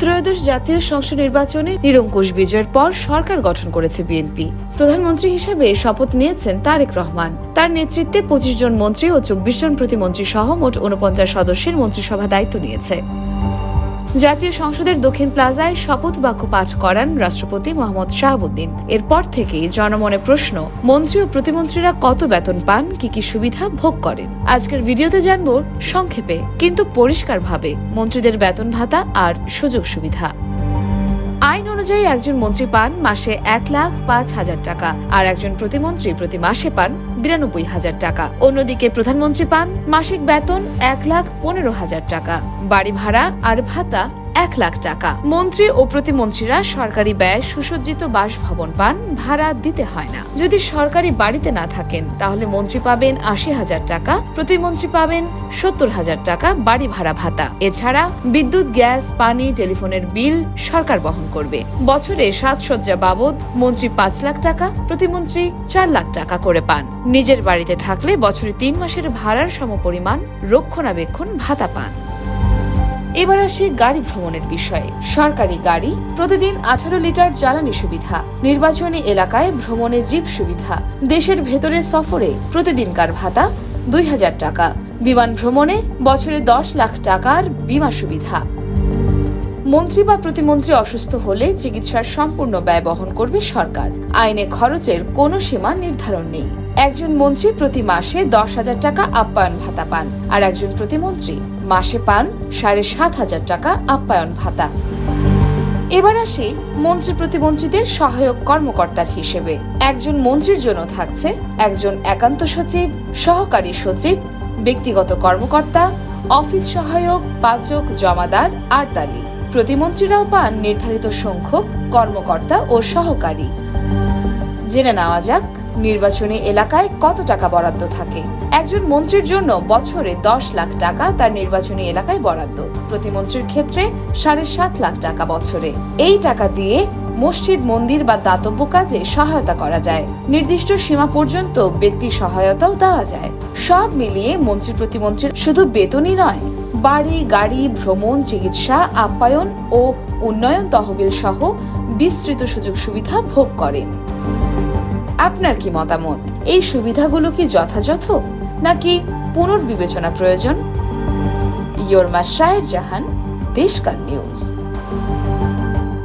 ত্রয়োদশ জাতীয় সংসদ নির্বাচনে নিরঙ্কুশ বিজয়ের পর সরকার গঠন করেছে বিএনপি। প্রধানমন্ত্রী হিসেবে শপথ নিয়েছেন তারেক রহমান। তার নেতৃত্বে ২৫ জন মন্ত্রী ও ২৪ জন প্রতিমন্ত্রী সহ মোট ৪৯ সদস্যের মন্ত্রিসভা দায়িত্ব নিয়েছে। জাতীয় সংসদের দক্ষিণ প্লাজায় শপথ বাক্য পাঠ করান রাষ্ট্রপতি মোহাম্মদ শাহাবুদ্দিন। এরপর থেকেই জনমনে প্রশ্ন, মন্ত্রী ও প্রতিমন্ত্রীরা কত বেতন পান, কি কি সুবিধা ভোগ করেন। আজকের ভিডিওতে জানব সংক্ষেপে কিন্তু পরিষ্কারভাবে মন্ত্রীদের বেতন ভাতা আর সুযোগ সুবিধা। আইন অনুযায়ী একজন মন্ত্রী পান মাসে ১,০৫,০০০ টাকা আর একজন প্রতিমন্ত্রী প্রতি মাসে পান ৯২,০০০ টাকা। অন্যদিকে প্রধানমন্ত্রী পান মাসিক বেতন ১,১৫,০০০ টাকা, বাড়ি ভাড়া আর ভাতা ১,০০,০০০ টাকা। মন্ত্রী ও প্রতিমন্ত্রীরা সরকারি ব্যয় সুসজ্জিত বাসভবন পান, ভাড়া দিতে হয় না। যদি সরকারি বাড়িতে না থাকেন তাহলে মন্ত্রী পাবেন ৮০,০০০ টাকা, প্রতিমন্ত্রী পাবেন ৭০,০০০ টাকা বাড়ি ভাড়া ভাতা। এছাড়া বিদ্যুৎ, গ্যাস, পানি, টেলিফোনের বিল সরকার বহন করবে। বছরে সাজসজ্জা বাবদ মন্ত্রী ৫ লাখ টাকা, প্রতিমন্ত্রী ৪ লাখ টাকা করে পান। নিজের বাড়িতে থাকলে বছরে ৩ মাসের ভাড়ার সমপরিমাণ রক্ষণাবেক্ষণ ভাতা পান। এবার আসি গাড়ি ভ্রমণের বিষয়ে। সরকারি গাড়ি প্রতিদিন ১৮ লিটার জ্বালানি সুবিধা, নির্বাচনী এলাকায় ভ্রমণে জিপ সুবিধা, দেশের ভেতরে সফরে প্রতিদিনকার ভাতা ২,০০০ টাকা, বিমান ভ্রমণে বছরে ১০ লাখ টাকার বীমা সুবিধা। মন্ত্রী বা প্রতিমন্ত্রী অসুস্থ হলে চিকিৎসার সম্পূর্ণ ব্যয় বহন করবে সরকার। আইনে খরচের কোনো সীমা নির্ধারণ নেই। একজন মন্ত্রী প্রতি মাসে ১০,০০০ টাকা আপ্যায়ন ভাতা পান আর একজন প্রতিমন্ত্রী মাসে পান ৭,৫০০ টাকা আপ্যায়ন ভাতা। এবার আসি মন্ত্রী প্রতিমন্ত্রীদের সহায়ক কর্মকর্তার হিসেবে। একজন মন্ত্রীর জন্য থাকছে একজন একান্ত সচিব, সহকারী সচিব, ব্যক্তিগত কর্মকর্তা, অফিস সহায়ক, পাচক, জমাদার আর দালি। প্রতিমন্ত্রীরাও পান নির্ধারিত সংখ্যক কর্মকর্তা ও সহকারী। জেনে নেওয়া যাক নির্বাচনী এলাকায় কত টাকা বরাদ্দ থাকে। একজন মন্ত্রীর জন্য বছরে ১০ লাখ টাকা তার নির্বাচনী এলাকায় বরাদ্দ। প্রতিমন্ত্রীর ক্ষেত্রে ৭.৫ লাখ টাকা বছরে। এই টাকা দিয়ে মসজিদ, মন্দির বা দাতব্য কাজে সহায়তা করা যায়। নির্দিষ্ট সীমা পর্যন্ত ব্যক্তি সহায়তাও দেওয়া যায়। সব মিলিয়ে মন্ত্রী প্রতিমন্ত্রীর শুধু বেতনই নয়, বাড়ি, গাড়ি, ভ্রমণ, চিকিৎসা, আপ্যায়ন ও উন্নয়ন তহবিল সহ বিস্তৃত সুযোগ সুবিধা ভোগ করেন। আপনার কি মতামত? এই সুবিধাগুলো কি যথাযথ নাকি পুনর্বিবেচনা প্রয়োজন? ইয়োর মাশায়ের জাহান, দেশকাল নিউজ।